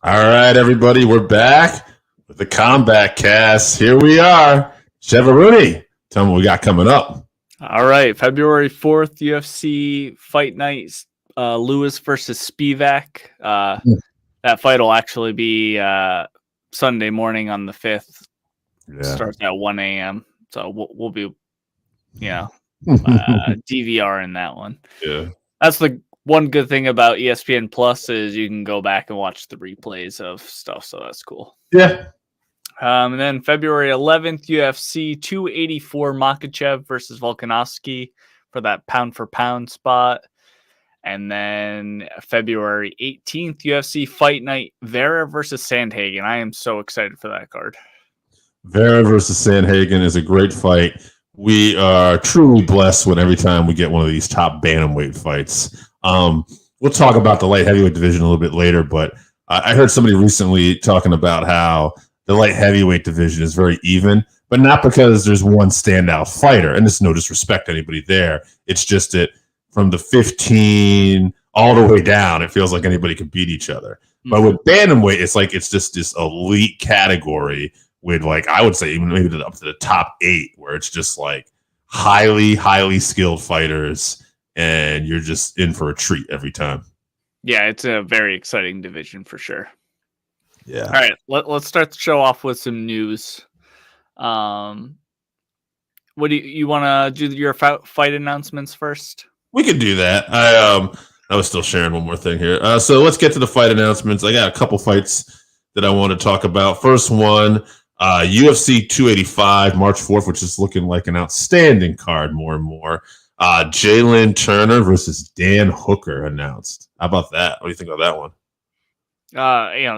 All right, everybody, we're back with the Combatcast. Here we are. Chevy, tell me what we got coming up. All right, February 4th, UFC Fight Night, Lewis versus Spivak. That fight will actually be Sunday morning on the 5th. Yeah. Starts at 1 a.m. So we'll be, DVR in that one. Yeah. That's the one good thing about ESPN Plus is you can go back and watch the replays of stuff. So that's cool. Yeah. And then February 11th, UFC 284 Makhachev versus Volkanovski for that pound-for-pound spot. And then February 18th, UFC Fight Night, Vera versus Sandhagen. I am so excited for that card. Vera versus Sandhagen is a great fight. We are truly blessed when every time we get one of these top bantamweight fights. We'll talk about the light heavyweight division a little bit later, but I heard somebody recently talking about how the light heavyweight division is very even, but not because there's one standout fighter, and there's no disrespect to anybody there. It's just that from the 15 all the way down, it feels like anybody can beat each other. Mm-hmm. But with bantamweight, it's just this elite category with, like, I would say even maybe up to the top 8, where it's just like highly skilled fighters, and you're just in for a treat every time. Yeah, it's a very exciting division for sure. Yeah. All right, let's start the show off with some news. What do you want to do your fight announcements first? We could do that. I was still sharing one more thing here. So let's get to the fight announcements. I got a couple fights that I want to talk about. First one, UFC 285, March 4th, which is looking like an outstanding card more and more. Jalen Turner versus Dan Hooker announced. How about that? What do you think about that one?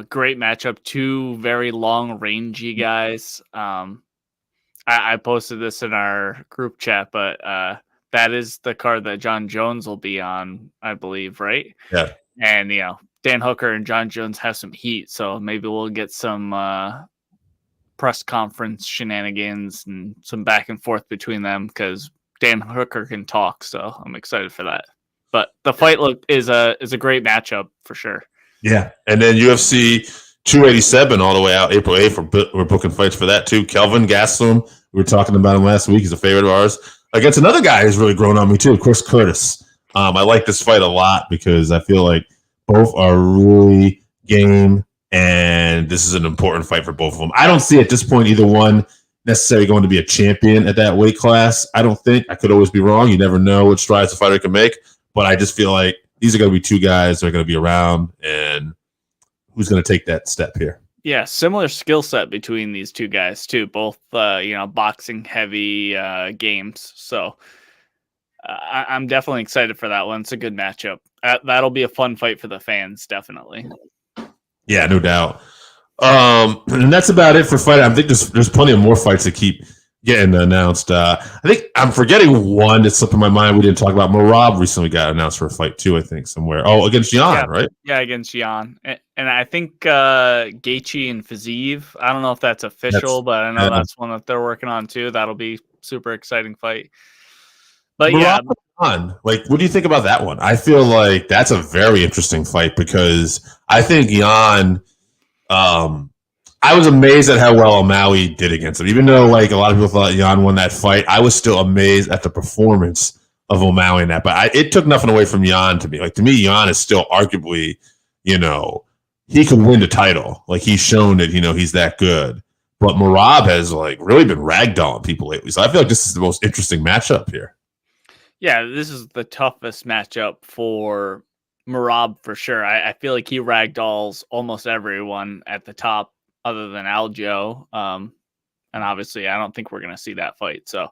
Great matchup. Two very long, rangy guys. I posted this in our group chat, but that is the card that John Jones will be on, I believe, right? Yeah. And Dan Hooker and John Jones have some heat, so maybe we'll get some press conference shenanigans and some back and forth between them because Dan Hooker can talk, so I'm excited for that. But the fight is a great matchup for sure. Yeah, and then UFC 287 all the way out April 8th. We're booking fights for that too. Kelvin Gastelum, we were talking about him last week. He's a favorite of ours. Against another guy who's really grown on me too, Chris Curtis. I like this fight a lot because I feel like both are really game, and this is an important fight for both of them. I don't see at this point either one necessarily going to be a champion at that weight class. I don't think. I could always be wrong. You never know what strides a fighter can make, but I just feel like these are going to be two guys that are going to be around, and who's going to take that step here? Yeah, similar skill set between these two guys too. Both, boxing heavy games. So I'm definitely excited for that one. It's a good matchup. That'll be a fun fight for the fans, definitely. Yeah, no doubt. And that's about it for fight. I think there's plenty of more fights that keep getting announced. I think I'm forgetting one that's slipping my mind. We didn't talk about. Merab recently got announced for a fight too, I think, somewhere. Oh, against Jan, right? Yeah, against Jan. And I think Gaethje and Fiziev. I don't know if that's official, but I know that's one that they're working on too. That'll be super exciting fight. But Merab, like, what do you think about that one? I feel like that's a very interesting fight because I think Jan. I was amazed at how well O'Malley did against him. Even though, like, a lot of people thought Jan won that fight, I was still amazed at the performance of O'Malley in that. But it took nothing away from Jan to me. Like, to me, Jan is still arguably, he could win the title. Like, he's shown that, he's that good. But Merab has, like, really been ragdolling people lately. So I feel like this is the most interesting matchup here. Yeah, this is the toughest matchup for Merab for sure. I feel like he ragdolls almost everyone at the top other than Aljo. And obviously, I don't think we're going to see that fight. So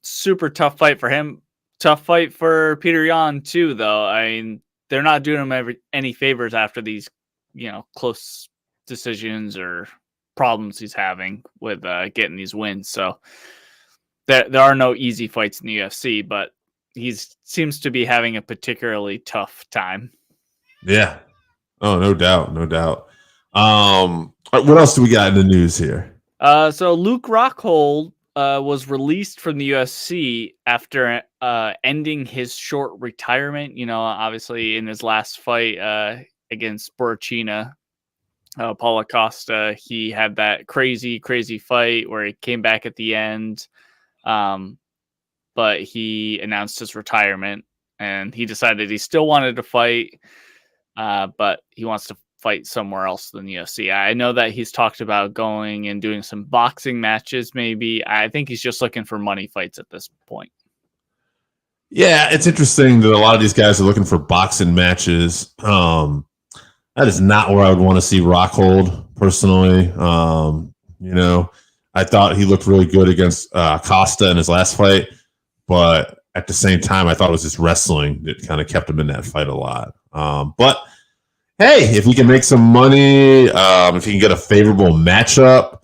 super tough fight for him. Tough fight for Peter Yan, too, though. I mean, they're not doing him any favors after these, close decisions or problems he's having with getting these wins. So there are no easy fights in the UFC, but he seems to be having a particularly tough time. Yeah. Oh, no doubt. No doubt. What else do we got in the news here? So Luke Rockhold was released from the UFC after ending his short retirement. Obviously in his last fight, against Borachina. Paulo Costa, he had that crazy fight where he came back at the end, but he announced his retirement, and he decided he still wanted to fight, but he wants to fight somewhere else than the UFC. I know that he's talked about going and doing some boxing matches, maybe. I think he's just looking for money fights at this point. Yeah, it's interesting that a lot of these guys are looking for boxing matches. That is not where I would want to see Rockhold personally. I thought he looked really good against Costa in his last fight, but at the same time, I thought it was his wrestling that kind of kept him in that fight a lot. But hey, if he can make some money, if he can get a favorable matchup,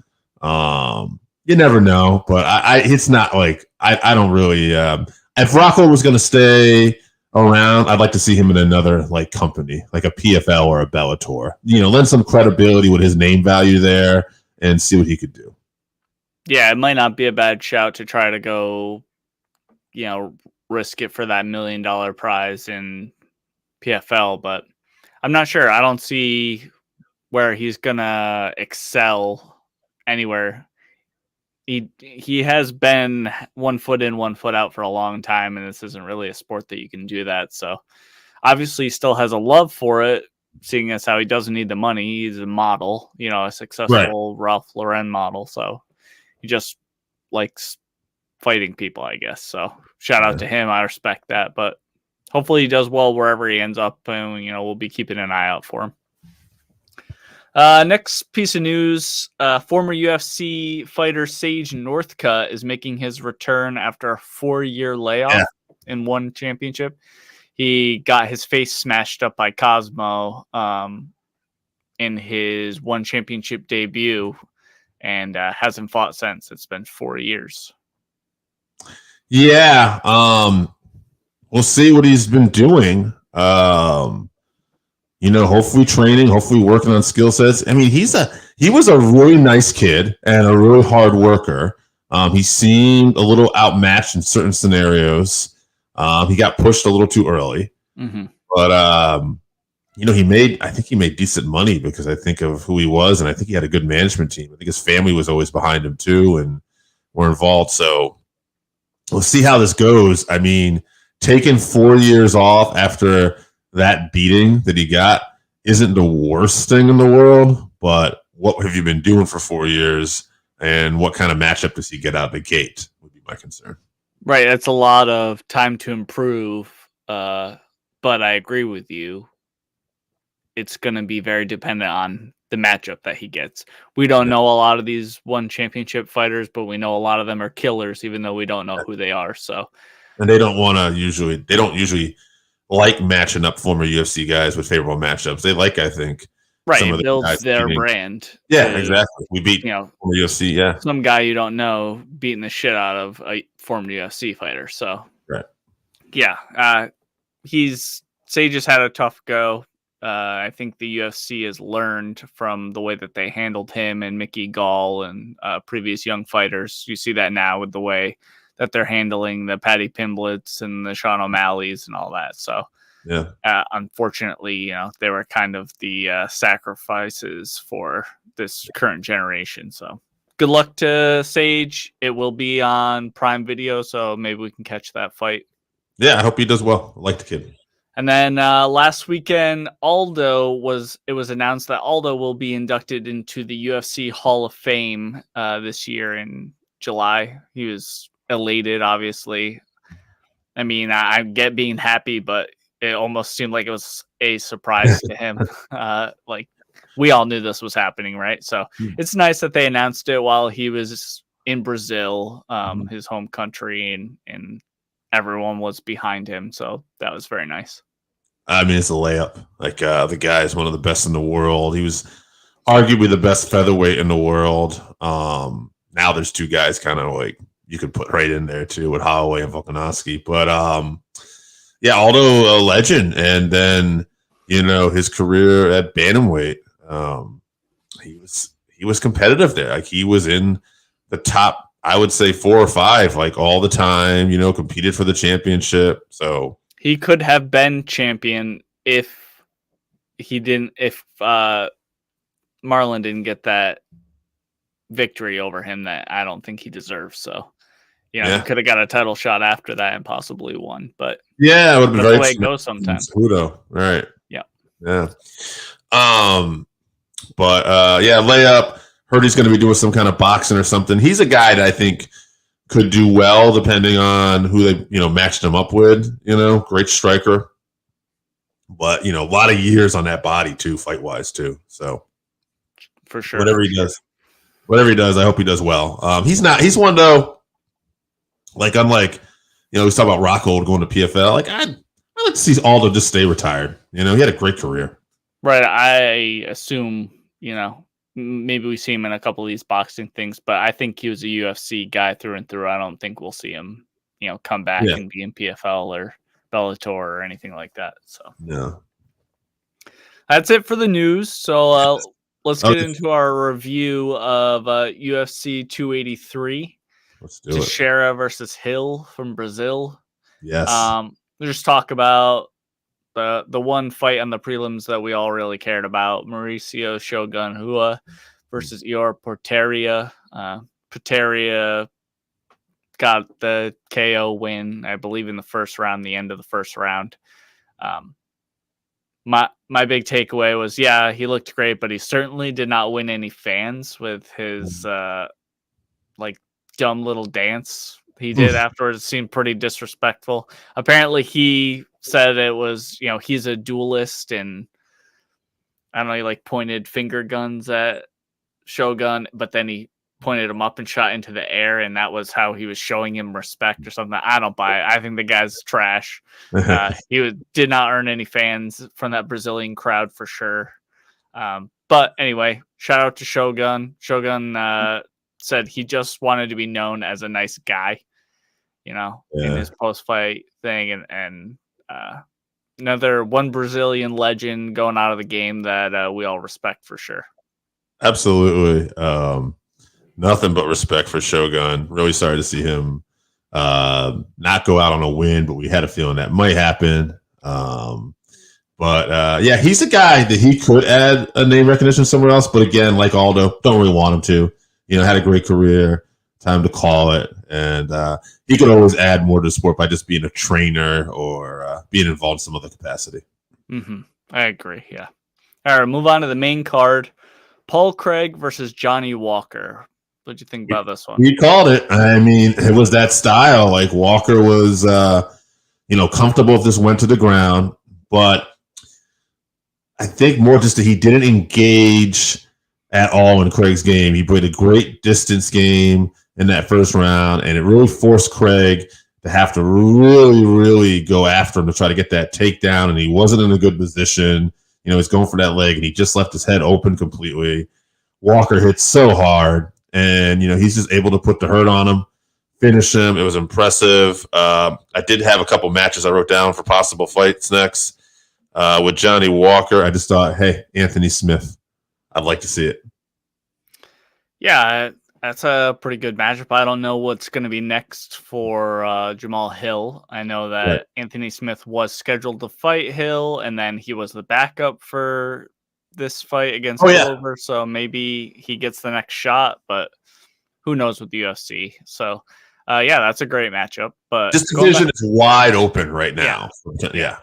you never know. But it's not like I don't really. If Rockhold was going to stay around, I'd like to see him in another like company, like a PFL or a Bellator. Lend some credibility with his name value there and see what he could do. Yeah, it might not be a bad shout to try to go, risk it for that $1 million prize in PFL, but I'm not sure. I don't see where he's gonna excel anywhere. He has been 1 foot in, 1 foot out for a long time, and this isn't really a sport that you can do that. So obviously he still has a love for it, seeing as how he doesn't need the money. He's a model, a successful Ralph Lauren model. So he just likes fighting people, I guess. So shout out to him. I respect that, but hopefully he does well wherever he ends up, and we'll be keeping an eye out for him. Next piece of news, former UFC fighter Sage Northcutt is making his return after a 4-year layoff in one championship. He got his face smashed up by Cosmo in his one championship debut, and hasn't fought since. It's been 4 years. Yeah, we'll see what he's been doing. Hopefully training, hopefully working on skill sets. I mean, he was a really nice kid and a really hard worker. He seemed a little outmatched in certain scenarios. He got pushed a little too early, but I think he made decent money because I think of who he was, and I think he had a good management team. I think his family was always behind him too, and were involved. So we'll see how this goes. I mean, taking 4 years off after that beating that he got isn't the worst thing in the world, but what have you been doing for 4 years, and what kind of matchup does he get out of the gate would be my concern. Right. That's a lot of time to improve. But I agree with you. It's going to be very dependent on the matchup that he gets. We don't know a lot of these one championship fighters, but we know a lot of them are killers, even though we don't know who they are. So, and they don't usually like matching up former UFC guys with favorable matchups. They like, I think, some of the builds their brand. Yeah, exactly. We beat former UFC. Yeah, some guy you don't know beating the shit out of a former UFC fighter. So, right. Yeah, Sage has had a tough go. I think the UFC has learned from the way that they handled him and Mickey Gall and previous young fighters. You see that now with the way that they're handling the Paddy Pimbletts and the Sean O'Malley's and all that. So, unfortunately, they were kind of the sacrifices for this current generation. So, good luck to Sage. It will be on Prime Video, so maybe we can catch that fight. Yeah, I hope he does well. I like the kid. And then last weekend, it was announced that Aldo will be inducted into the UFC Hall of Fame this year in July. He was elated, obviously. I mean, I get being happy, but it almost seemed like it was a surprise to him. Like, we all knew this was happening, right? So it's nice that they announced it while he was in Brazil, his home country, and everyone was behind him. So that was very nice. I mean, it's a layup. Like, the guy is one of the best in the world. He was arguably the best featherweight in the world. Now there's two guys kind of like you could put right in there too with Holloway and Volkanovski. But Aldo, a legend. And then, his career at bantamweight, he was competitive there. Like, he was in the top, I would say 4 or 5, like all the time, competed for the championship. So he could have been champion if he didn't. If Marlon didn't get that victory over him, that I don't think he deserves. So, he could have got a title shot after that and possibly won. But yeah, it would have been that's very the way it goes sometimes. Cejudo, right? Yeah. Yeah. But layup. Heard he's going to be doing some kind of boxing or something. He's a guy that I think could do well depending on who they matched him up with. Great striker, but a lot of years on that body too, fight wise too. So for sure, whatever he does, I hope he does well. He's one though. Like unlike we talk about Rockhold going to PFL. Like I'd like to see Aldo just stay retired. He had a great career. Right. I assume maybe we see him in a couple of these boxing things, but I think he was a UFC guy through and through. I don't think we'll see him, come back and be in PFL or Bellator or anything like that. So that's it for the news. So let's get into our review of UFC 283. Let's do it. Teixeira versus Hill from Brazil. Yes. We'll just talk about the one fight on the prelims that we all really cared about: Mauricio Shogun Rua versus Ior Porteria. Porteria got the KO win, I believe, in the first round, the end of the first round. My big takeaway was, he looked great, but he certainly did not win any fans with his dumb little dance he did afterwards. It seemed pretty disrespectful. Apparently he said it was, he's a duelist, and I don't know, he pointed finger guns at Shogun, but then he pointed him up and shot into the air, and that was how he was showing him respect or something. I don't buy it. I think the guy's trash. He did not earn any fans from that Brazilian crowd for sure. But anyway, shout out to Shogun. Shogun said he just wanted to be known as a nice guy, in his post-fight thing, and another one Brazilian legend going out of the game that we all respect for sure. Absolutely. Nothing but respect for Shogun. Really sorry to see him not go out on a win, but we had a feeling that might happen. But he's a guy that he could add a name recognition somewhere else. But again, like Aldo, don't really want him to. Had a great career. Time to call it. And he could always add more to the sport by just being a trainer or being involved in some other capacity. Mm-hmm. I agree. Yeah. All right, move on to the main card. Paul Craig versus Johnny Walker. What do you think about this one? We called it. I mean, it was that style. Like Walker was, comfortable if this went to the ground, but I think more just that he didn't engage at all in Craig's game. He played a great distance game in that first round, and it really forced Craig to have to really, really go after him to try to get that takedown, and he wasn't in a good position. He's going for that leg, and he just left his head open completely. Walker hit so hard, and, he's just able to put the hurt on him, finish him. It was impressive. I did have a couple matches I wrote down for possible fights next. With Johnny Walker, I just thought, hey, Anthony Smith, I'd like to see it. Yeah, that's a pretty good matchup. I don't know what's going to be next for Jamal Hill. I know that Anthony Smith was scheduled to fight Hill, and then he was the backup for this fight against Glover. So maybe he gets the next shot, but who knows with the UFC. So, that's a great matchup. But this division is wide open right now. Yeah.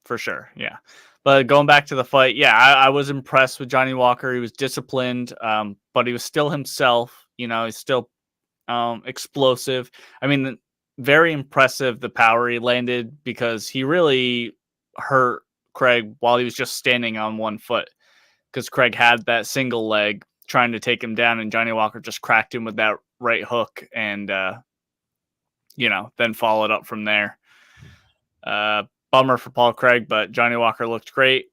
For sure. Yeah. But going back to the fight, I was impressed with Johnny Walker. He was disciplined, but he was still himself. He's still explosive. I mean, very impressive the power he landed, because he really hurt Craig while he was just standing on one foot, because Craig had that single leg trying to take him down, and Johnny Walker just cracked him with that right hook and, then followed up from there. Bummer for Paul Craig, but Johnny Walker looked great.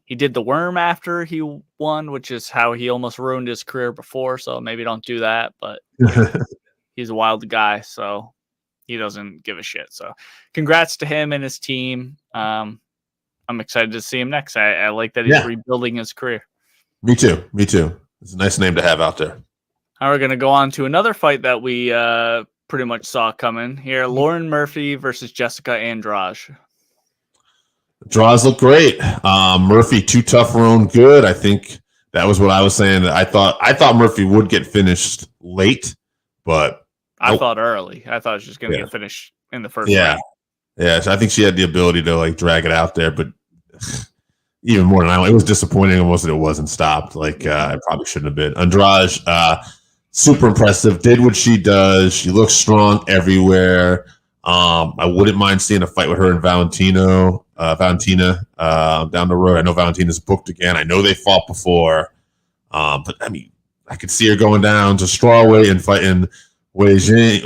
He did the worm after he won, which is how he almost ruined his career before. So maybe don't do that, but he's a wild guy, so he doesn't give a shit. So congrats to him and his team. I'm excited to see him next. I like that he's rebuilding his career. Me too. It's a nice name to have out there. Now we're going to go on to another fight that we pretty much saw coming here. Lauren Murphy versus Jessica Andrade. Draws look great. Murphy, too tough, Roan good. I think that was what I was saying. I thought Murphy would get finished late, but I thought early. I thought she was going to get finished in the first round. Yeah, so I think she had the ability to like drag it out there, but even more than it was disappointing almost that it wasn't stopped. Like it probably shouldn't have been. Andrade, super impressive. Did what she does. She looks strong everywhere. I wouldn't mind seeing a fight with her and Valentina down the road. I know Valentina's booked again. I know they fought before. But I mean, I could see her going down to strawweight and fighting Wei Li,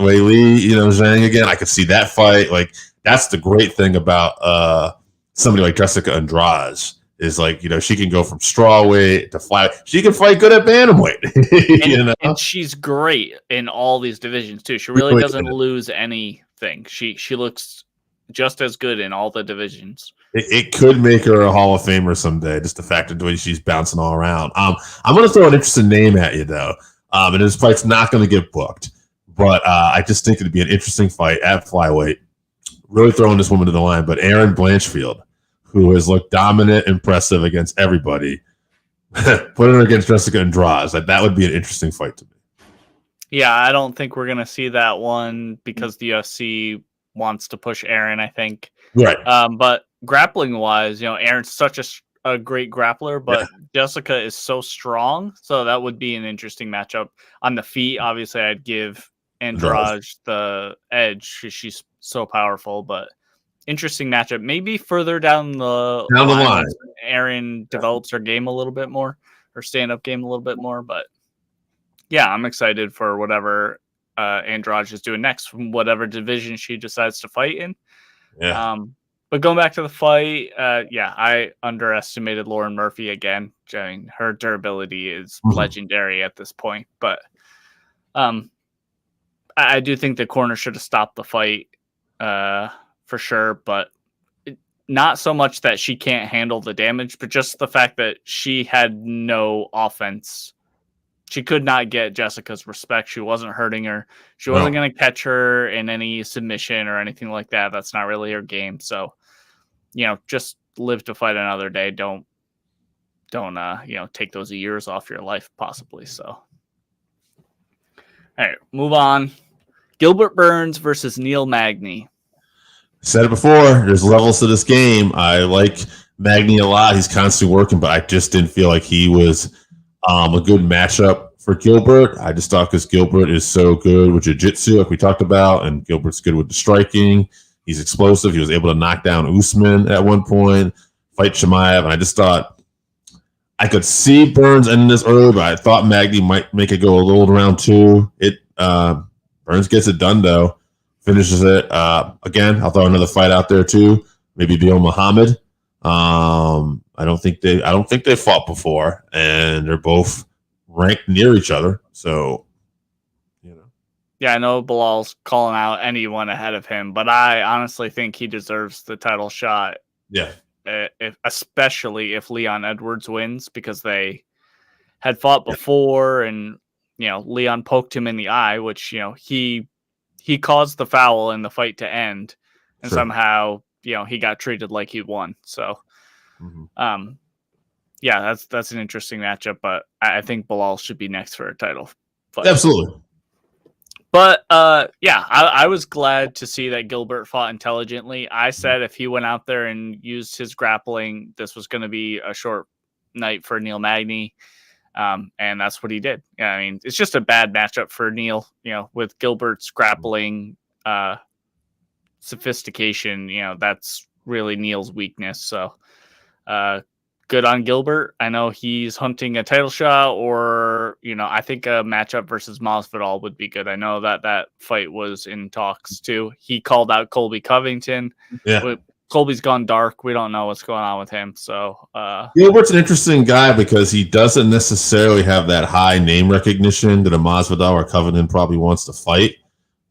Zhang again. I could see that fight. Like, that's the great thing about somebody like Jessica Andrade is like, she can go from strawweight to fly. She can fight good at bantamweight. And she's great in all these divisions too. She really doesn't lose anything. She looks just as good in all the divisions. It could make her a Hall of Famer someday, just the fact of the way she's bouncing all around. I'm going to throw an interesting name at you, though. And this fight's not going to get booked. But I just think it'd be an interesting fight at flyweight. Really throwing this woman to the line. But Erin Blanchfield, who has looked dominant, impressive against everybody, putting her against Jessica Andrade, that would be an interesting fight to me. Yeah, I don't think we're going to see that one because the UFC wants to push Erin, I think. Right. But grappling-wise, Erin's such a great grappler, but Jessica is so strong, so that would be an interesting matchup. On the feet, obviously, I'd give Andrade the edge. She's so powerful, but interesting matchup. Maybe further down the line. Erin develops her game a little bit more, her stand-up game a little bit more, but yeah, I'm excited for whatever Andrade is doing next from whatever division she decides to fight in. Yeah. But going back to the fight, I underestimated Lauren Murphy again. I mean, her durability is legendary at this point. But I do think the corner should have stopped the fight for sure. But not so much that she can't handle the damage, but just the fact that she had no offense. She could not get Jessica's respect. She wasn't hurting her. She wasn't going to catch her in any submission or anything like that. That's not really her game. So, just live to fight another day. Don't take those years off your life, possibly. So, all right, move on. Gilbert Burns versus Neil Magny. Said it before. There's levels to this game. I like Magny a lot. He's constantly working, but I just didn't feel like he was a good matchup for Gilbert. I just thought because Gilbert is so good with jiu-jitsu, like we talked about, and Gilbert's good with the striking. He's explosive. He was able to knock down Usman at one point, fight Chimaev, and I just thought I could see Burns ending this early, but I thought Magny might make it go a little round two. Burns gets it done, though. Finishes it. Again, I'll throw another fight out there, too. Maybe Bilal Muhammad. I don't think they fought before, and they're both ranked near each other. So, Yeah, I know Bilal's calling out anyone ahead of him, but I honestly think he deserves the title shot. Yeah, especially if Leon Edwards wins, because they had fought before, and Leon poked him in the eye, which he caused the foul in the fight to end, and somehow he got treated like he won. So. That's an interesting matchup, but I think Bilal should be next for a title fight. Absolutely. But I was glad to see that Gilbert fought intelligently. I said if he went out there and used his grappling, this was going to be a short night for Neil Magny, and that's what he did. I mean, it's just a bad matchup for Neil. With Gilbert's grappling sophistication, that's really Neil's weakness. So. Good on Gilbert. I know he's hunting a title shot, or I think a matchup versus Masvidal would be good. I know that fight was in talks too. He called out Colby Covington. Yeah, Colby's gone dark. We don't know what's going on with him. So Gilbert's an interesting guy because he doesn't necessarily have that high name recognition that a Masvidal or Covington probably wants to fight,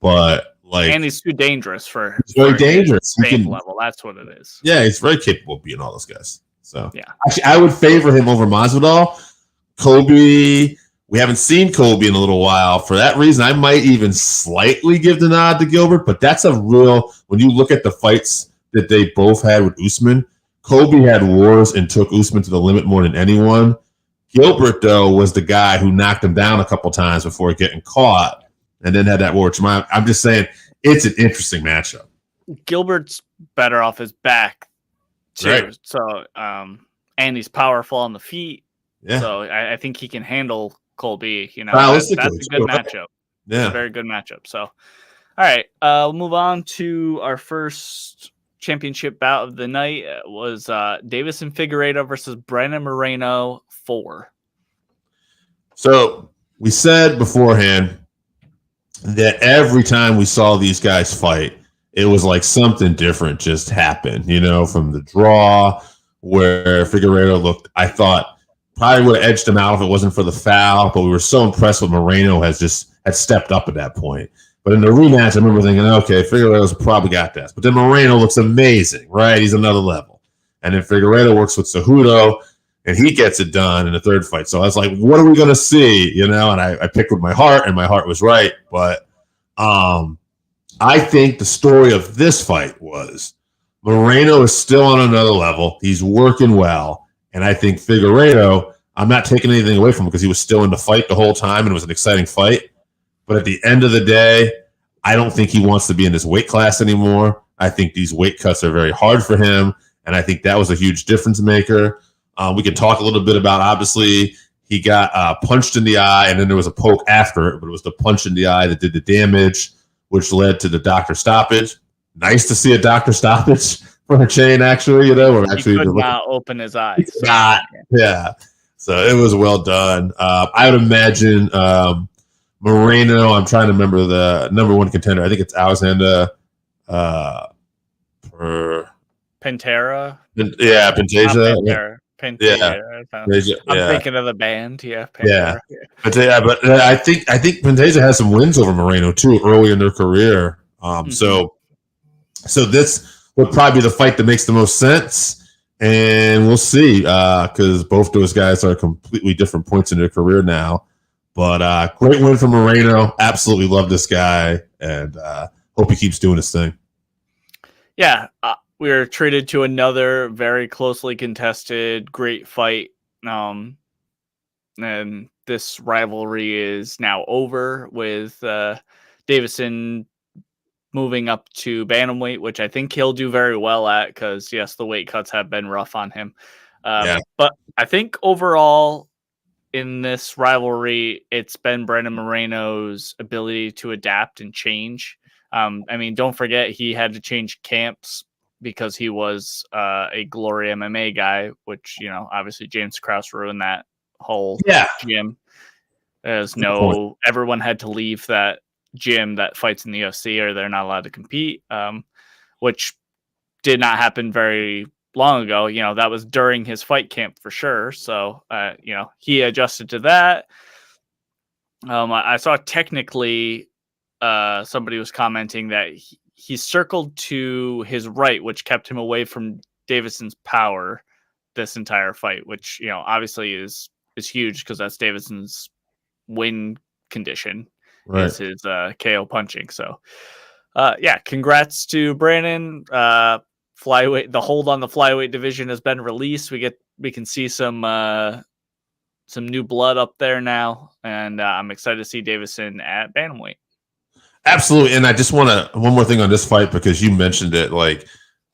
but and he's too dangerous for. He's very dangerous. Level. That's what it is. Yeah, he's very capable of beating all those guys. So yeah, actually, I would favor him over Masvidal. Colby, we haven't seen Colby in a little while. For that reason, I might even slightly give the nod to Gilbert. But that's a real. When you look at the fights that they both had with Usman, Kobe had wars and took Usman to the limit more than anyone. Gilbert, though, was the guy who knocked him down a couple times before getting caught and then had that war. I'm just saying it's an interesting matchup. Gilbert's better off his back, too. Right. So, and he's powerful on the feet. Yeah. So I think he can handle Colby. That's a good matchup. Yeah. It's a very good matchup. So, all right. We'll move on to our first championship bout of the night. It was Davison Figueiredo versus Brandon Moreno 4. So we said beforehand that every time we saw these guys fight, it was like something different just happened, from the draw where Figueiredo looked, I thought probably would have edged him out if it wasn't for the foul, but we were so impressed with Moreno had stepped up at that point. But in the rematch, I remember thinking, okay, Figueiredo's probably got this. But then Moreno looks amazing, right? He's another level. And then Figueiredo works with Cejudo, and he gets it done in the third fight. So I was like, what are we going to see? And I picked with my heart, and my heart was right. But I think the story of this fight was Moreno is still on another level. He's working well. And I think Figueiredo, I'm not taking anything away from him because he was still in the fight the whole time, and it was an exciting fight. But at the end of the day, I don't think he wants to be in this weight class anymore. I think these weight cuts are very hard for him, and I think that was a huge difference maker. We can talk a little bit about, obviously, he got punched in the eye, and then there was a poke after it, but it was the punch in the eye that did the damage, which led to the doctor stoppage. Nice to see a doctor stoppage for a chain, actually. He could not open his eyes. Yeah. So it was well done. I would imagine Moreno, I'm trying to remember the number one contender. I think it's Alexander Pantera. Yeah, Pantasia. Pantasia. I'm thinking of the band. Yeah, Pantera. Yeah. But I think Pantasia has some wins over Moreno too early in their career. So this would probably be the fight that makes the most sense, and we'll see because both those guys are completely different points in their career now. But great win for Moreno. Absolutely love this guy, and hope he keeps doing his thing. Yeah, we were treated to another very closely contested, great fight. And this rivalry is now over with Davison moving up to bantamweight, which I think he'll do very well at because, yes, the weight cuts have been rough on him. But I think overall, in this rivalry, it's been Brandon Moreno's ability to adapt and change. Don't forget he had to change camps because he was a Glory MMA guy, which, obviously James Krause ruined that whole gym. Everyone had to leave that gym that fights in the UFC or they're not allowed to compete, which did not happen very long ago. That was during his fight camp for sure. So, he adjusted to that. I saw technically somebody was commenting that he circled to his right, which kept him away from Davison's power this entire fight, which, obviously is huge because that's Davison's win condition, is his KO punching. So, congrats to Brandon. Flyweight, the hold on the flyweight division has been released. We can see some new blood up there now, and I'm excited to see Davison at bantamweight. Absolutely, and I just want to one more thing on this fight because you mentioned it, like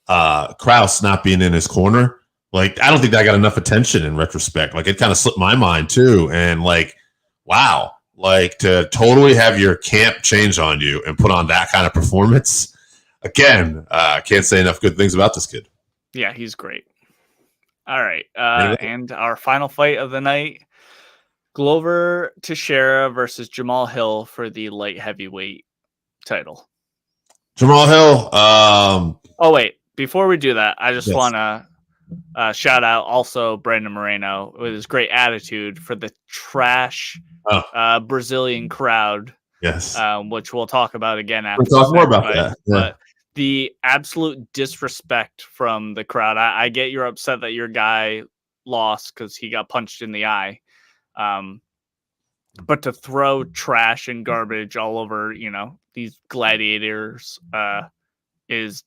Krause not being in his corner. Like I don't think that got enough attention in retrospect. Like it kind of slipped my mind too, and like wow, like to totally have your camp change on you and put on that kind of performance. Again, can't say enough good things about this kid. Yeah, he's great. All right. And our final fight of the night, Glover Teixeira versus Jamal Hill for the light heavyweight title. Jamal Hill. Oh, wait. Before we do that, I just want to shout out also Brandon Moreno with his great attitude for the trash Brazilian crowd. Yes. Which we'll talk about again after. We'll talk more about that. Yeah. But the absolute disrespect from the crowd. I get you're upset that your guy lost because he got punched in the eye. But to throw trash and garbage all over, these gladiators is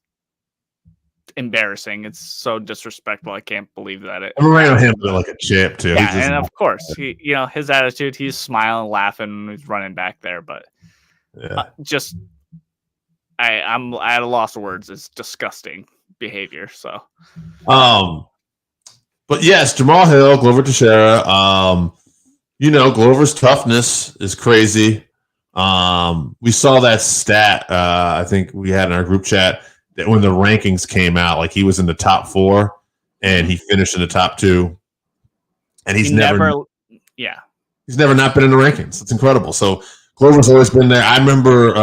embarrassing. It's so disrespectful. I can't believe that it. Moreno handled it like a champ too. Yeah, and of course, his attitude, he's smiling, laughing, he's running back there, but just I'm at a loss of words. It's disgusting behavior. So, but yes, Jamal Hill, Glover Teixeira. Glover's toughness is crazy. We saw that stat. I think we had in our group chat that when the rankings came out, like he was in the top 4 and he finished in the top 2, and he's never not been in the rankings. It's incredible. So Glover's always been there. I remember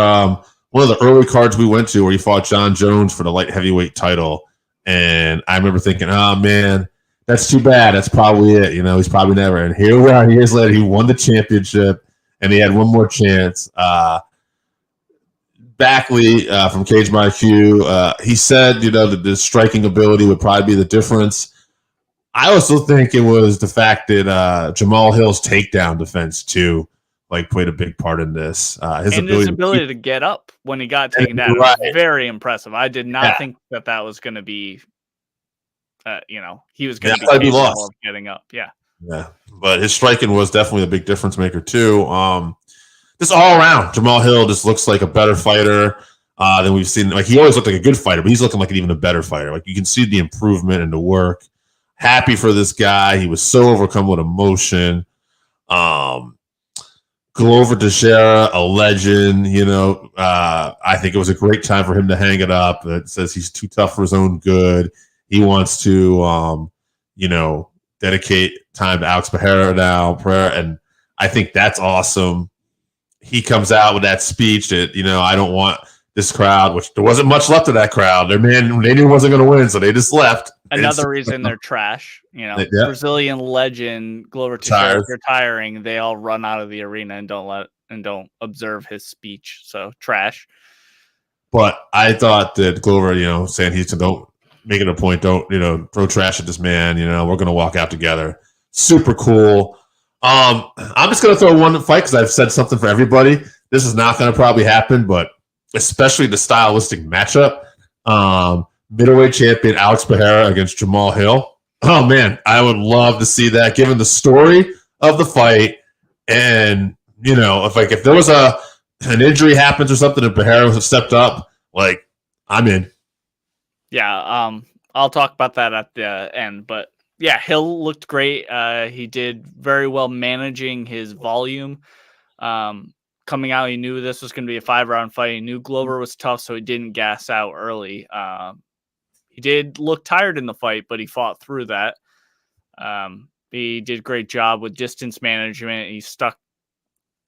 one of the early cards we went to where he fought John Jones for the light heavyweight title, and I remember thinking, oh man, that's too bad. That's probably it. He's probably never. And here we are years later. He won the championship, and he had one more chance. Backley from Cage My Q, he said, that the striking ability would probably be the difference. I also think it was the fact that Jamal Hill's takedown defense too, played a big part in this. His ability to get up when he got taken down was very impressive. I did not think that was going to be. He was going to be capable of getting up. Yeah. But his striking was definitely a big difference maker too. Just all around, Jamal Hill just looks like a better fighter than we've seen. He always looked like a good fighter, but he's looking like an even a better fighter. You can see the improvement and the work. Happy for this guy. He was so overcome with emotion. Glover Teixeira, a legend. I think it was a great time for him to hang it up. It says he's too tough for his own good. He wants to, dedicate time to Alex Pereira, and I think that's awesome. He comes out with that speech that, I don't want this crowd, which there wasn't much left of that crowd. They knew it wasn't going to win, so they just left. Another reason they're trash. Brazilian legend Glover Teixeira retiring. They all run out of the arena and don't observe his speech. So trash. But I thought that Glover, saying he's don't make it a point, don't throw trash at this man. We're going to walk out together. Super cool. I'm just going to throw one fight because I've said something for everybody. This is not going to probably happen, but especially the stylistic matchup. Middleweight champion Alex Pereira against Jamal Hill. Oh, man, I would love to see that given the story of the fight. And, if there was an injury happens or something and Pereira stepped up, I'm in. Yeah, I'll talk about that at the end, but yeah, Hill looked great. He did very well managing his volume. Coming out, he knew this was going to be a 5-round fight. He knew Glover was tough, so he didn't gas out early. He did look tired in the fight, but he fought through that. He did a great job with distance management. He stuck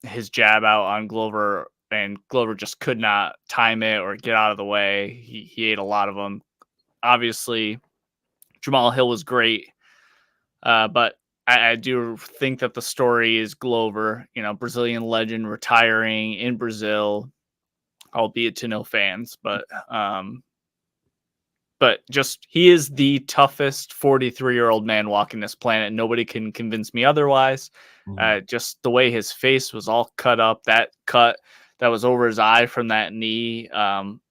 his jab out on Glover, and Glover just could not time it or get out of the way. He ate a lot of them. Obviously, Jamal Hill was great. But I do think that the story is Glover, Brazilian legend retiring in Brazil, albeit to no fans, but just he is the toughest 43-year-old man walking this planet. Nobody can convince me otherwise. Just the way his face was all cut up, that cut that was over his eye from that knee. And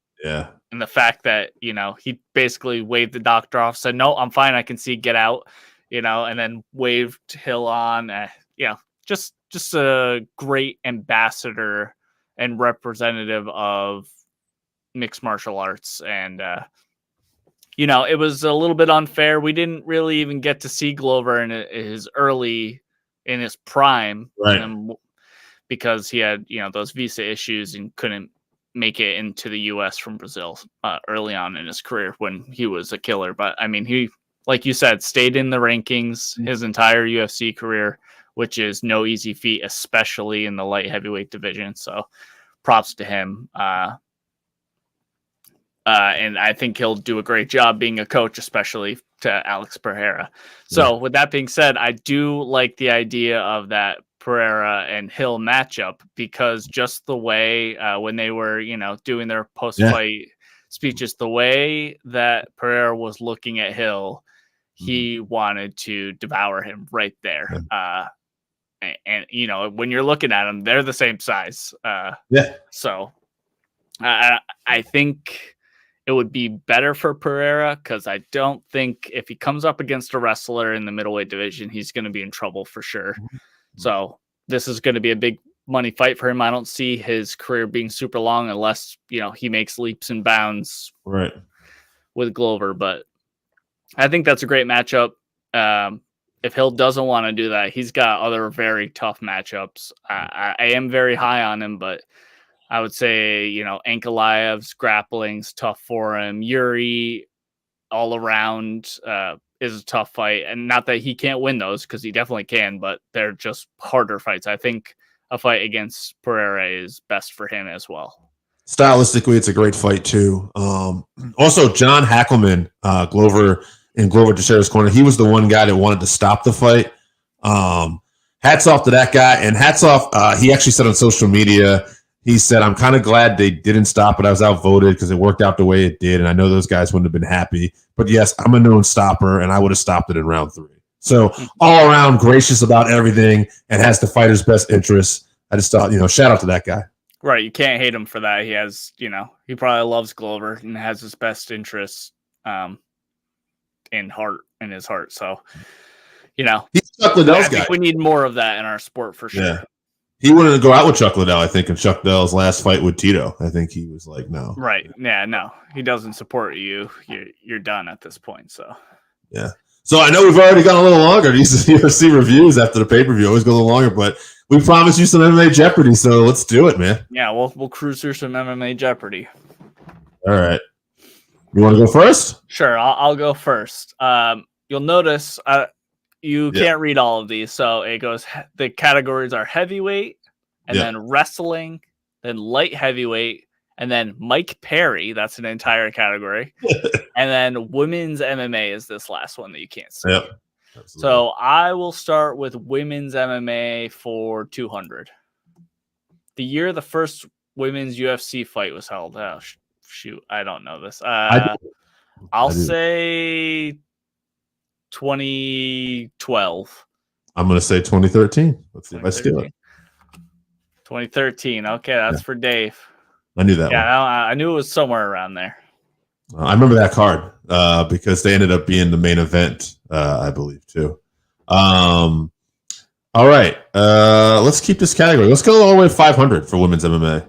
the fact that, he basically waved the doctor off, said, no, I'm fine. I can see, get out. And then waved Hill on. Just a great ambassador and representative of mixed martial arts. And, it was a little bit unfair. We didn't really even get to see Glover in his prime, right? Because he had, those visa issues and couldn't make it into the U.S. from Brazil early on in his career when he was a killer. But he, like you said, stayed in the rankings his entire UFC career, which is no easy feat, especially in the light heavyweight division. So props to him. And I think he'll do a great job being a coach, especially to Alex Pereira. So with that being said, I do like the idea of that Pereira and Hill matchup, because just the way when they were, doing their post-fight speeches, the way that Pereira was looking at Hill, he wanted to devour him right there. And when you're looking at them, they're the same size. So I think it it would be better for Pereira because I don't think if he comes up against a wrestler in the middleweight division, he's going to be in trouble for sure. So this is going to be a big money fight for him. I don't see his career being super long unless, he makes leaps and bounds with Glover. But I think that's a great matchup. If Hill doesn't want to do that, he's got other very tough matchups. I am very high on him, but I would say, Ankalaev's grappling's tough for him. Yuri all around is a tough fight. And not that he can't win those, because he definitely can, but they're just harder fights. I think a fight against Pereira is best for him as well. Stylistically, it's a great fight too. Also, John Hackelman, Glover Teixeira's corner, he was the one guy that wanted to stop the fight. Hats off to that guy, and hats off. He actually said on social media, he said, "I'm kind of glad they didn't stop it. I was outvoted because it worked out the way it did, and I know those guys wouldn't have been happy. But yes, I'm a known stopper, and I would have stopped it in round 3. So all around gracious about everything and has the fighter's best interests. I just thought, shout out to that guy. Right, you can't hate him for that. He has, he probably loves Glover and has his best interests in his heart. So, he's Chuck Liddell's guy. I think we need more of that in our sport for sure. Yeah. He wanted to go out with Chuck Liddell, I think, in Chuck Liddell's last fight with Tito. I think he was like, no. Right. Yeah, no. He doesn't support you. You're done at this point. So yeah. So I know we've already gone a little longer. These UFC reviews after the pay-per-view always go a little longer, but we promised you some MMA Jeopardy, so let's do it, man. Yeah, we'll cruise through some MMA Jeopardy. All right. You want to go first? Sure, I'll go first. You'll notice you can't read all of these, so it goes. The categories are heavyweight, and then wrestling, then light heavyweight, and then Mike Perry. That's an entire category, and then women's MMA is this last one that you can't see. Yep. Absolutely. So I will start with women's MMA for 200. The year the first women's UFC fight was held. Oh, shoot, I don't know this. I'll say 2012. I'm going to say 2013. Let's see if I steal it. 2013. Okay, that's for Dave. I knew that one. Yeah, I knew it was somewhere around there. I remember that card because they ended up being the main event, I believe, too. All right. Let's keep this category. Let's go all the way to 500 for women's MMA.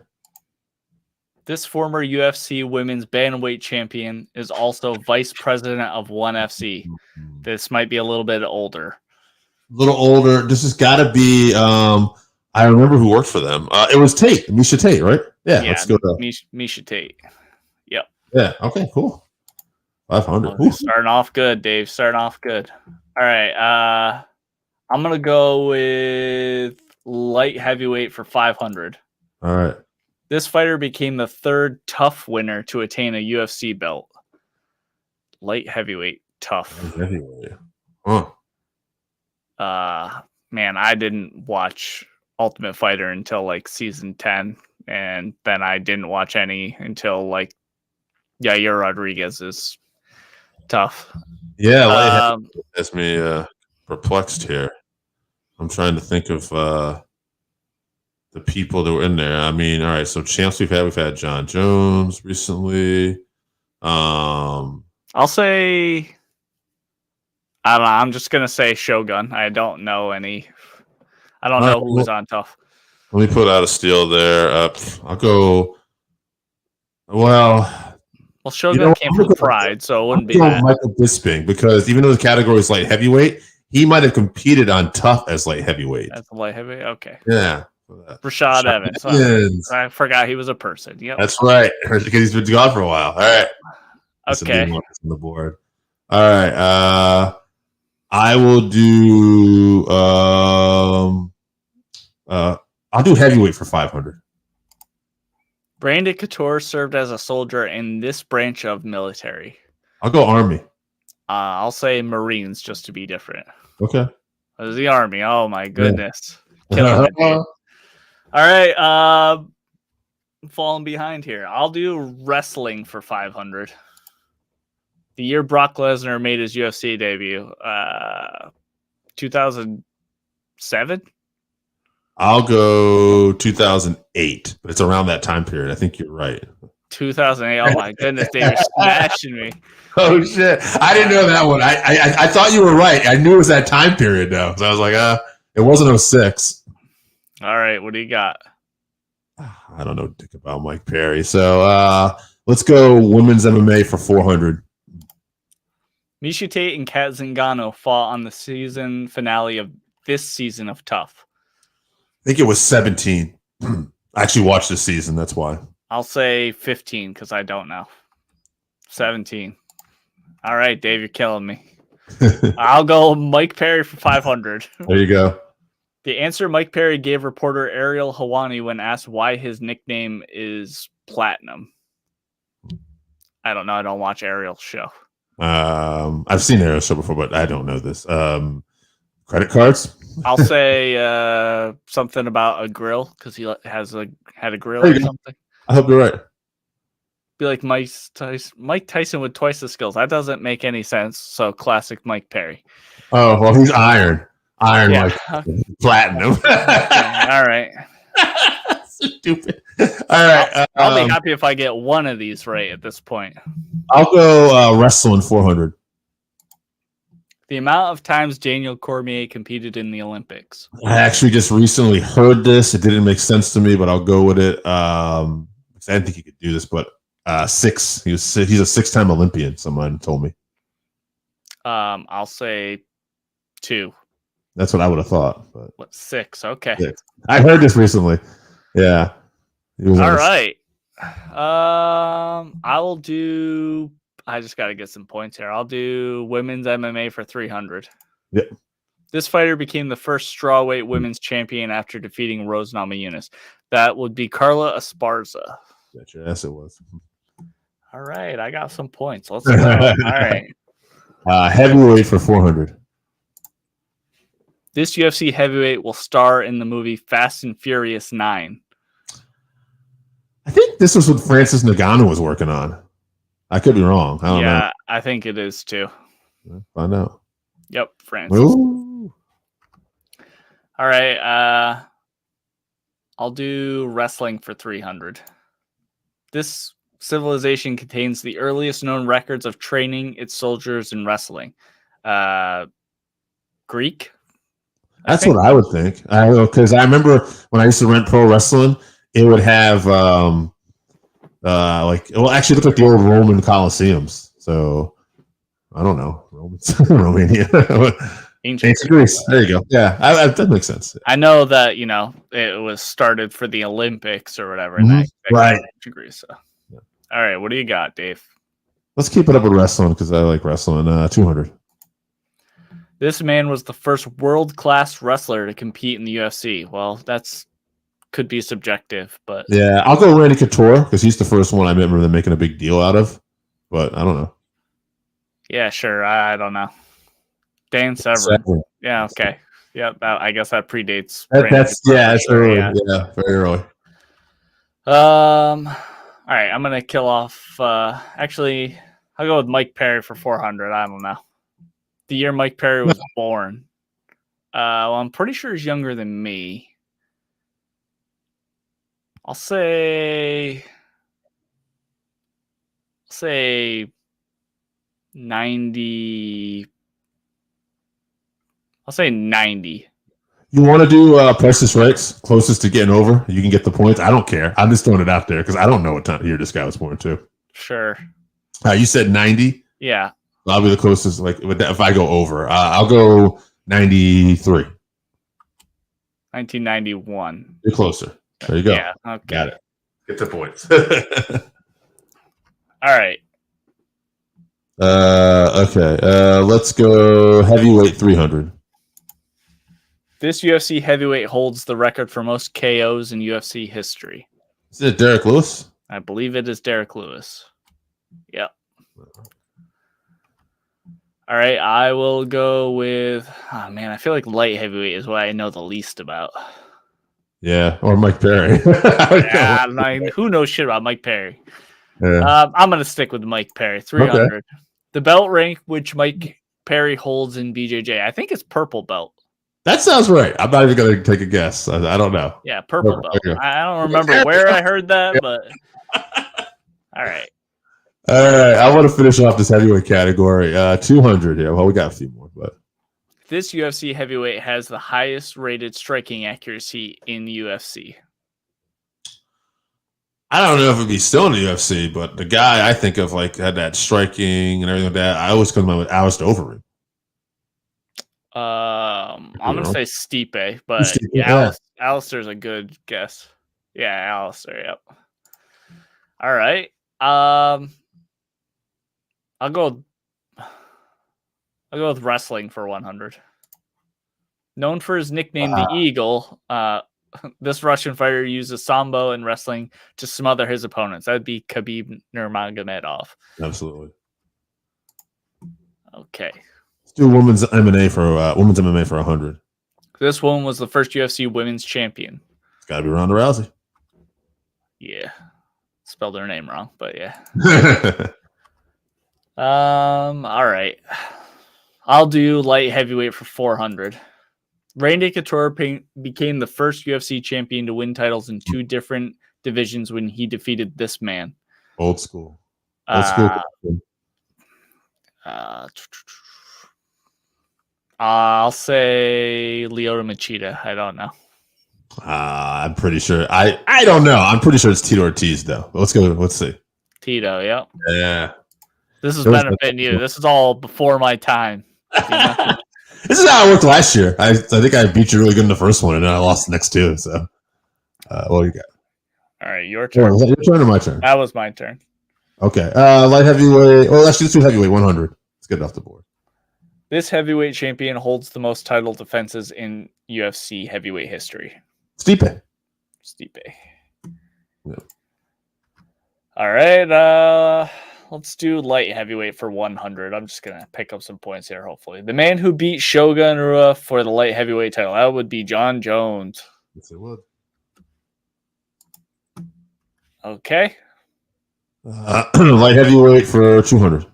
This former UFC women's bantamweight champion is also vice president of ONE FC. This might be a little bit older. A little older. This has got to be. I remember who worked for them. It was Tate, Misha Tate, right? Yeah. Let's go to Misha Tate. Yep. Yeah. Okay. Cool. 500. Starting off good, Dave. Starting off good. All right. I'm gonna go with light heavyweight for 500. All right. This fighter became the third tough winner to attain a UFC belt. Light heavyweight tough. Heavyweight. Huh. Man, I didn't watch Ultimate Fighter until like season 10, and then I didn't watch any until like Yair Rodriguez is tough. Yeah, light heavyweight has me perplexed here. I'm trying to think of the people that were in there. I mean, all right, so champs we've had John Jones recently. I'll say, I don't know. I'm just gonna say Shogun. I don't know any. I don't know who was on tough. Let me put out a steal there. I'll go. Well, Shogun came from Pride, so it wouldn't be that. Michael Bisping, because even though the category is light heavyweight, he might have competed on tough as light heavyweight. That's light heavyweight. Okay. Yeah. Rashad Evans. I forgot he was a person. Yep. That's right. Because he's been gone for a while. All right. Okay. On the board. All right. I will do. I'll do heavyweight for 500. Brandon Couture served as a soldier in this branch of military. I'll go Army. I'll say Marines just to be different. Okay. It was the Army. Oh my goodness. Yeah. All right, I'm falling behind here. I'll do wrestling for 500. The year Brock Lesnar made his UFC debut, 2007. I'll go 2008, but it's around that time period. I think you're right. 2008. Oh my goodness, Dave, you're smashing me. Oh shit! I didn't know that one. I thought you were right. I knew it was that time period though, so I was like, it wasn't 06. All right, what do you got? I don't know dick about Mike Perry. So let's go women's MMA for 400. Miesha Tate and Kat Zingano fought on the season finale of this season of Tough. I think it was 17. I actually watched this season. That's why. I'll say 15 because I don't know. 17. All right, Dave, you're killing me. I'll go Mike Perry for 500. There you go. The answer Mike Perry gave reporter Ariel Hawani when asked why his nickname is Platinum. I don't know. I don't watch Ariel's show. I've seen Ariel's show before, but I don't know this. Credit cards? I'll say something about a grill because he had a grill or something. I hope you're right. Be like Mike Tyson with twice the skills. That doesn't make any sense. So classic Mike Perry. Oh, well, he's iron. Yeah. Like platinum. All right. Stupid. All right. I'll be happy if I get one of these right at this point. I'll go wrestling 400. The amount of times Daniel Cormier competed in the Olympics. I actually just recently heard this. It didn't make sense to me, but I'll go with it. I didn't think he could do this, but 6. He's a 6-time Olympian. Someone told me. I'll say 2. That's what I would have thought. But what 6? Okay. 6. I heard this recently. Yeah. All right. I will do. I just got to get some points here. I'll do women's MMA for 300. Yep. This fighter became the first strawweight women's champion after defeating Rose Namajunas. That would be Carla Esparza. Yes, it was. All right, I got some points. Let's go. All right. Heavyweight for 400. This UFC heavyweight will star in the movie Fast and Furious 9. I think this was what Francis Ngannou was working on. I could be wrong. I don't know. Yeah, I think it is too. Find out. Yep, Francis. Ooh. All right. I'll do wrestling for 300. This civilization contains the earliest known records of training its soldiers in wrestling. Greek? That's what I would think. I don't know, because I remember when I used to rent pro wrestling, it would have actually look like the old Roman Colosseums. So I don't know. Romania. Ancient Greece. There you go. Yeah, that makes sense. I know that, it was started for the Olympics or whatever. Mm-hmm. Right. Ancient Greece. So. Yeah. All right. What do you got, Dave? Let's keep it up with wrestling because I like wrestling. 200. This man was the first world-class wrestler to compete in the UFC. Well, could be subjective, but yeah, I'll go Randy Couture because he's the first one I remember them making a big deal out of. But I don't know. Yeah, sure. I don't know. Dan Severn. Yeah. Okay. Yeah. I guess that predates. That's early. Yeah, very early. All right. I'm gonna kill off. Actually, I'll go with Mike Perry for 400. I don't know. The year Mike Perry was born. Well, I'm pretty sure he's younger than me. I'll say 90. I'll say 90. You want to do Price is Right, closest to getting over? You can get the points. I don't care. I'm just throwing it out there because I don't know what year this guy was born to. Sure. You said 90? Yeah. I'll be the closest. Like if I go over, I'll go 93. 1991. You're closer. There you go. Yeah. Okay. Got it. Get the points. All right. Okay. Let's go heavyweight 300. This UFC heavyweight holds the record for most KOs in UFC history. Is it Derek Lewis? I believe it is Derek Lewis. Yep. All right, I will go with. Oh man, I feel like light heavyweight is what I know the least about. Yeah, or Mike Perry. Who knows shit about Mike Perry? Yeah. I'm gonna stick with Mike Perry. 300. Okay. The belt rank which Mike Perry holds in BJJ, I think it's purple belt. That sounds right. I'm not even gonna take a guess. I don't know. Yeah, purple belt. I don't remember where I heard that, but All right. All right. I want to finish off this heavyweight category. 200 here. Well, we got a few more, but This UFC heavyweight has the highest rated striking accuracy in the UFC. I don't know if it'd be still in the UFC, but the guy I think of like had that striking and everything like that. I always come up with Alistair Overeem. I'm gonna say Stipe, but Stipe, yeah, Alistair's a good guess. Yeah, Alistair. Yep. All right. I'll go with wrestling for 100. Known for his nickname, the Eagle, this Russian fighter uses sambo and wrestling to smother his opponents. That'd be Khabib Nurmagomedov. Absolutely. Okay. Let's do women's MMA for 100. This one was the first UFC women's champion. It's got to be Ronda Rousey. Yeah. Spelled her name wrong, but yeah. All right. I'll do light heavyweight for 400. Randy Couture became the first UFC champion to win titles in 2 different divisions when he defeated this man. Old school. I'll say Lyoto Machida. I don't know. I'm pretty sure. I don't know. I'm pretty sure it's Tito Ortiz though. But let's go. Let's see. Tito. Yep. Yeah. This is benefiting you. This is all before my time. This is how it worked last year. I think I beat you really good in the first one, and then I lost the next 2. So, what you got? All right, your turn. Is that your turn or my turn? That was my turn. Okay. Light heavyweight. Well, let's do heavyweight 100. Let's get it off the board. This heavyweight champion holds the most title defenses in UFC heavyweight history. Stipe. Yeah. All right. Let's do light heavyweight for 100. I'm just going to pick up some points here, hopefully. The man who beat Shogun Rua for the light heavyweight title, that would be John Jones. Yes, it would. Okay. Light heavyweight for 200.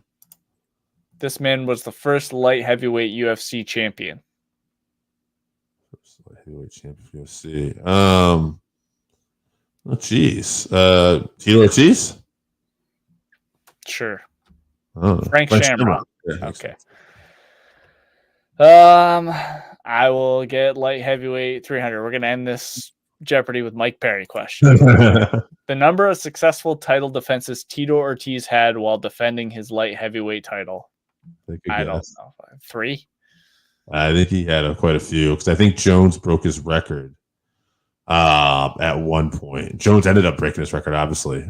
This man was the first light heavyweight UFC champion. First light heavyweight champion for UFC. Oh, jeez. Tito Ortiz? Sure. Frank Shamrock. Yeah, okay. I will get light heavyweight 300. We're going to end this Jeopardy with Mike Perry question. The number of successful title defenses Tito Ortiz had while defending his light heavyweight title. I don't know. 3? I think he had quite a few because I think Jones broke his record at one point. Jones ended up breaking his record, obviously.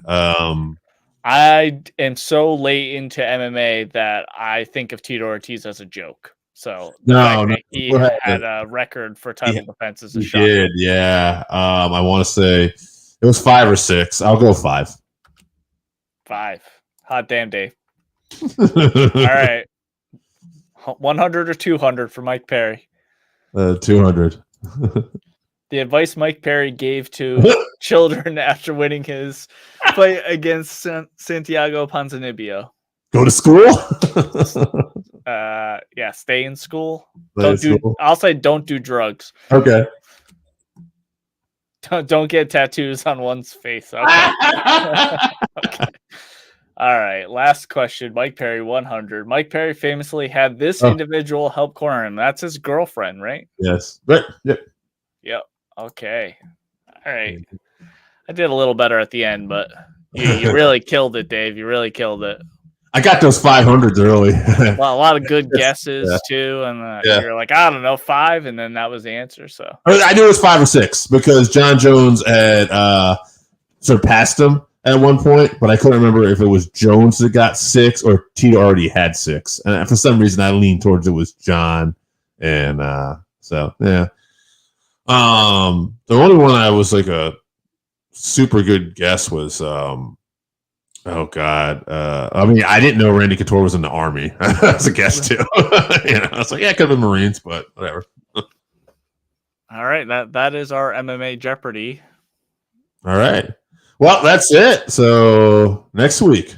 I am so late into MMA that I think of Tito Ortiz as a joke. So he had a record for title defenses. He did, yeah. I want to say it was 5 or 6. I'll go 5. 5. Hot damn, Dave. All right. 100 or 200 for Mike Perry. 200. The advice Mike Perry gave to children after winning his fight against Santiago Ponzinibbio. Go to school? Yeah, stay in school. I'll say don't do drugs. Okay. Don't get tattoos on one's face. Okay. Okay. All right, last question. Mike Perry, 100. Mike Perry famously had this individual help corner him. That's his girlfriend, right? Yes. Right. Yep. Yep. Okay. All right. I did a little better at the end, but you really killed it, Dave. You really killed it. I got those 500s early. A lot of good guesses too, and you're like, I don't know, 5, and then that was the answer. So I knew it was 5 or 6 because John Jones had surpassed him at one point, but I couldn't remember if it was Jones that got 6 or Tito already had 6. And for some reason, I leaned towards it was John, and so yeah. The only one I was like a super good guess was oh God. I mean, I didn't know Randy Couture was in the Army. That's a guess too. I was like, yeah, it could have been Marines, but whatever. All right, that is our MMA Jeopardy. All right. Well, that's it. So next week.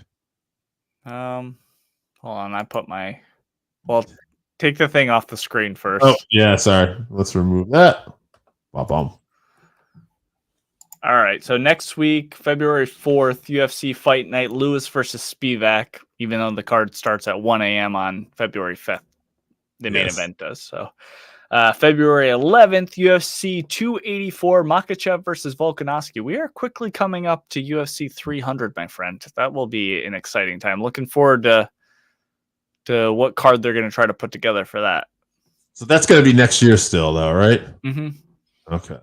Hold on, I put take the thing off the screen first. Oh, yeah, sorry. Let's remove that. Bum. All right. So next week, February 4th, UFC Fight Night, Lewis versus Spivak, even though the card starts at 1 a.m. on February 5th. The main event does. So February 11th, UFC 284, Makhachev versus Volkanovski. We are quickly coming up to UFC 300, my friend. That will be an exciting time. Looking forward to what card they're going to try to put together for that. So that's going to be next year still, though, right? Mm-hmm. Okay.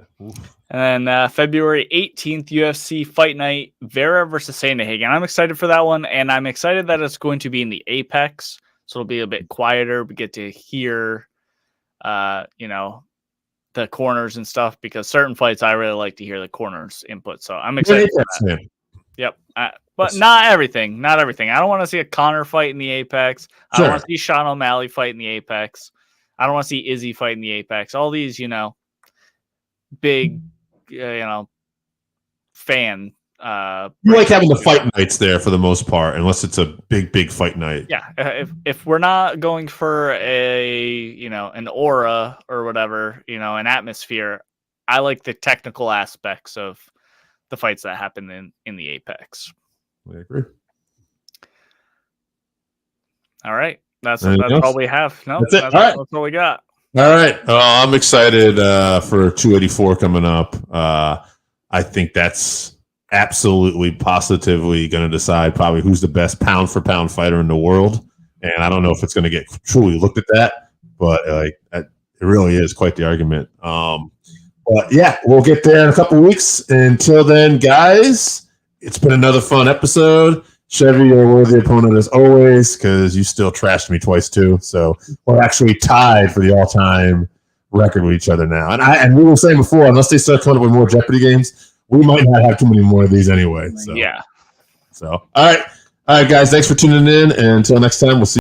And then February 18th, UFC Fight Night, Vera versus Sandhagen. I'm excited for that one, and I'm excited that it's going to be in the Apex, so it'll be a bit quieter. We get to hear, the corners and stuff, because certain fights I really like to hear the corners input. So I'm excited for that. Man. Yep. But not everything. Not everything. I don't want to see a Conor fight in the Apex. Sure. I don't want to see Sean O'Malley fight in the Apex. I don't want to see Izzy fight in the Apex. All these, big, fan. You like having the fight nights there for the most part, unless it's a big fight night. Yeah. If we're not going for an aura or whatever, an atmosphere, I like the technical aspects of the fights that happen in the Apex. I agree. All right. That's all we have. No, that's all we got. All right. I'm excited for 284 coming up. I think that's absolutely positively going to decide probably who's the best pound for pound fighter in the world. And I don't know if it's going to get truly looked at that, but it really is quite the argument. But yeah, we'll get there in a couple weeks. Until then, guys, it's been another fun episode. Chevy, you're a worthy opponent as always, because you still trashed me twice too. So we're actually tied for the all-time record with each other now. And we were saying before, unless they start coming up with more Jeopardy games, we might not have too many more of these anyway. So. Yeah. So all right, guys, thanks for tuning in. And until next time, we'll see you.